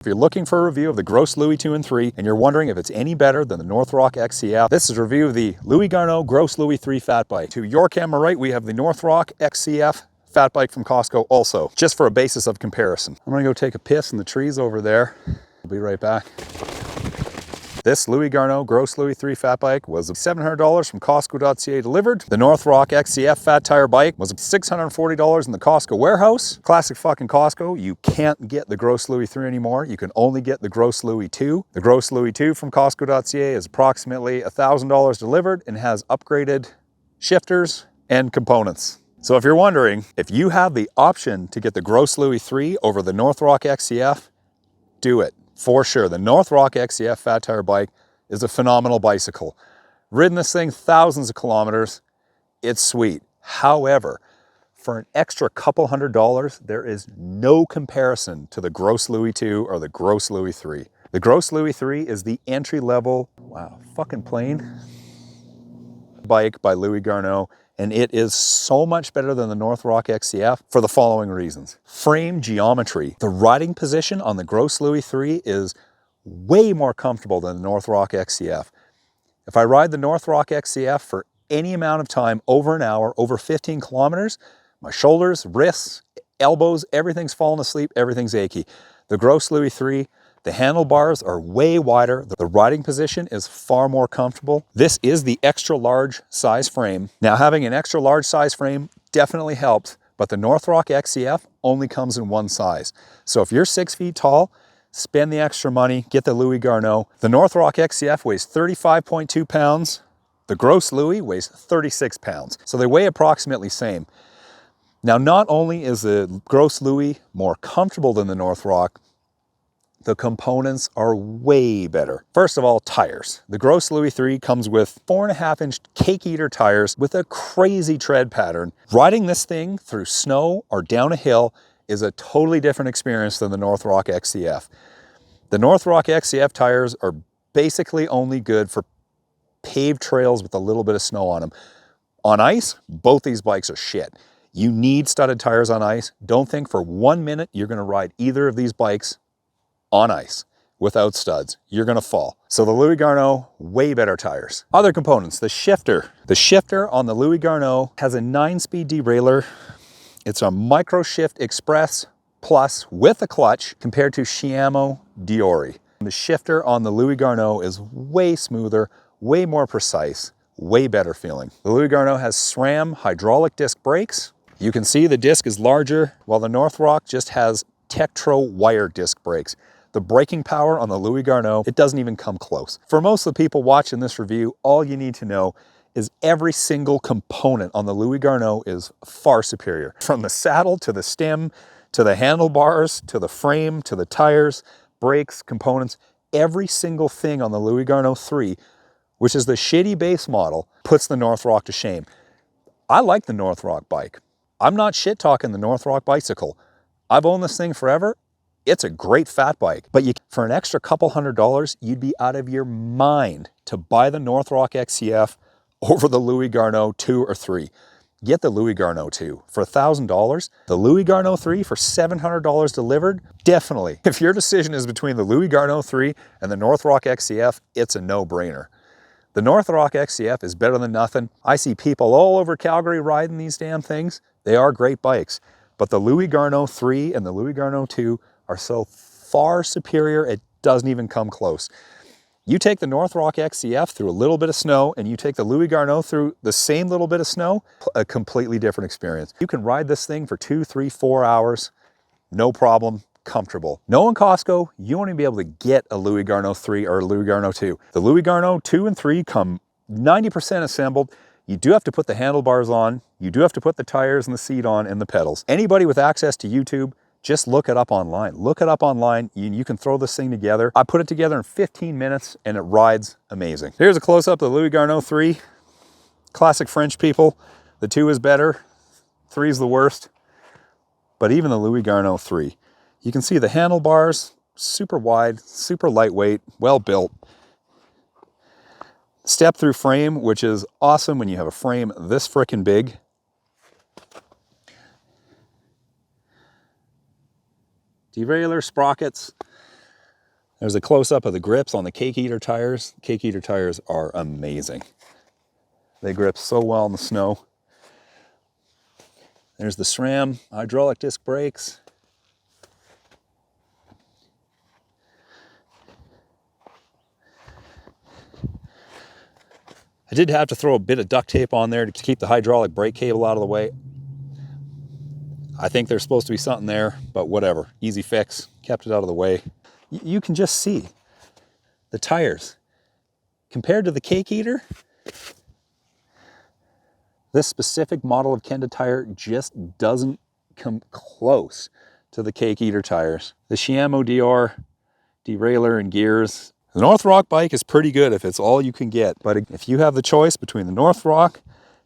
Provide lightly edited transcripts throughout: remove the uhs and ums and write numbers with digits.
If you're looking for a review of the Gros Louis 2 and 3 and you're wondering if it's any better than the Northrock XCF, this is a review of the Louis Garneau Gros Louis 3 fat bike. To your camera right, we have the Northrock XCF fat bike from Costco also, just for a basis of comparison. I'm gonna go take a piss in the trees over there. I'll be right back. This Louis Garneau Gros Louis 3 fat bike was $700 from costco.ca delivered. The Northrock XCF fat tire bike was $640 in the Costco warehouse. Classic fucking Costco. You can't get the Gros Louis 3 anymore. You can only get the Gros Louis 2. The Gros Louis 2 from costco.ca is approximately $1,000 delivered and has upgraded shifters and components. So if you're wondering, if you have the option to get the Gros Louis 3 over the Northrock XCF, do it. For sure, the Northrock XCF fat tire bike is a phenomenal bicycle. Ridden this thing thousands of kilometers, it's sweet. However, for an extra couple $100, there is no comparison to the Gros Louis 2 or the Gros Louis 3. The Gros Louis 3 is the entry-level, wow, fucking plane, bike by Louis Garneau, and it is so much better than the Northrock XCF for the following reasons. Frame geometry. The riding position on the Gros Louis 3 is way more comfortable than the Northrock XCF. If I ride the Northrock XCF for any amount of time, over an hour, over 15 kilometers, my shoulders, wrists, elbows, everything's falling asleep, everything's achy. The Gros Louis 3, the handlebars are way wider. The riding position is far more comfortable. This is the extra large size frame. Now, having an extra large size frame definitely helps, but the Northrock XCF only comes in one size. So if you're 6 feet tall, spend the extra money, get the Louis Garneau. The Northrock XCF weighs 35.2 pounds. The Gros Louis weighs 36 pounds. So they weigh approximately same. Now, not only is the Gros Louis more comfortable than the Northrock, the components are way better. First of all, tires. The Gros Louis 3 comes with 4.5-inch cake eater tires with a crazy tread pattern. Riding this thing through snow or down a hill is a totally different experience than the Northrock XCF. The Northrock XCF tires are basically only good for paved trails with a little bit of snow on them. On ice, both these bikes are shit. You need studded tires on ice. Don't think for 1 minute you're gonna ride either of these bikes on ice without studs. You're gonna fall. So the Louis Garneau, way better tires. Other components, the shifter. The shifter on the Louis Garneau has a 9-speed derailleur. It's a Micro Shift Express Plus with a clutch compared to Sciamo Diori. The shifter on the Louis Garneau is way smoother, way more precise, way better feeling. The Louis Garneau has SRAM hydraulic disc brakes. You can see the disc is larger, while the Northrock just has Tektro wire disc brakes. The braking power on the Louis Garneau, it doesn't even come close. For most of the people watching this review, all you need to know is every single component on the Louis Garneau is far superior. From the saddle to the stem, to the handlebars, to the frame, to the tires, brakes, components, every single thing on the Louis Garneau 3, which is the shitty base model, puts the Northrock to shame. I like the Northrock bike. I'm not shit talking the Northrock bicycle. I've owned this thing forever. It's a great fat bike, but for an extra couple $100, you'd be out of your mind to buy the Northrock XCF over the Louis Garneau 2 or 3. Get the Louis Garneau 2 for $1,000. The Louis Garneau 3 for $700 delivered, definitely. If your decision is between the Louis Garneau 3 and the Northrock XCF, it's a no-brainer. The Northrock XCF is better than nothing. I see people all over Calgary riding these damn things. They are great bikes, but the Louis Garneau 3 and the Louis Garneau 2 are so far superior, it doesn't even come close. You take the Northrock XCF through a little bit of snow and you take the Louis Garneau through the same little bit of snow, a completely different experience. You can ride this thing for 2, 3, 4 hours, no problem, comfortable. Knowing Costco, you won't even be able to get a Louis Garneau 3 or a Louis Garneau 2. The Louis Garneau 2 and 3 come 90% assembled. You do have to put the handlebars on, you do have to put the tires and the seat on and the pedals. Anybody with access to YouTube, just look it up online. Look it up online. You can throw this thing together. I put it together in 15 minutes and it rides amazing. Here's a close-up of the Louis Garneau 3. Classic French people. The 2 is better. 3 is the worst. But even the Louis Garneau 3. You can see the handlebars, super wide, super lightweight, well built. Step-through frame, which is awesome when you have a frame this frickin' big. Derailleur, sprockets, There's a close-up of the grips on the Cake Eater tires. Cake Eater tires are amazing. They grip so well in the snow. There's the SRAM hydraulic disc brakes. I did have to throw a bit of duct tape on there to keep the hydraulic brake cable out of the way. I think there's supposed to be something there, but whatever. Easy fix, kept it out of the way. You can just see the tires. Compared to the Cake Eater, this specific model of Kenda tire just doesn't come close to the Cake Eater tires. The Shiamo DR derailleur and gears. The Northrock bike is pretty good if it's all you can get, but if you have the choice between the Northrock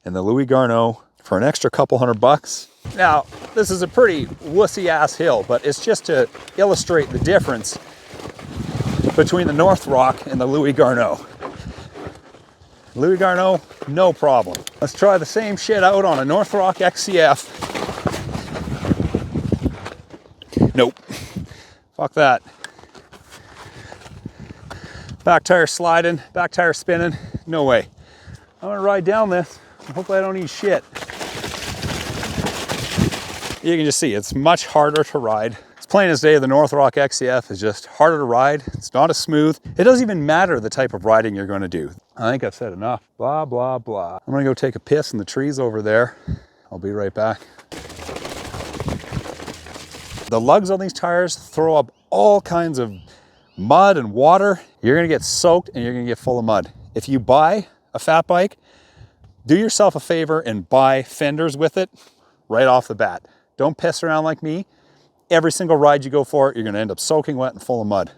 and the Louis Garneau for an extra couple $100. Now, this is a pretty wussy ass hill, but it's just to illustrate the difference between the Northrock and the Louis Garneau. Louis Garneau, no problem. Let's try the same shit out on a Northrock XCF. Nope. Fuck that. Back tire sliding, back tire spinning. No way. I'm gonna ride down this. Hopefully I don't eat shit. You can just see it's much harder to ride. It's plain as day, the Northrock XCF is just harder to ride. It's not as smooth. It doesn't even matter the type of riding you're gonna do. I think I've said enough. Blah, blah, blah. I'm gonna go take a piss in the trees over there. I'll be right back. The lugs on these tires throw up all kinds of mud and water. You're gonna get soaked and you're gonna get full of mud. If you buy a fat bike, do yourself a favor and buy fenders with it right off the bat. Don't piss around like me. Every single ride you go for, you're gonna end up soaking wet and full of mud.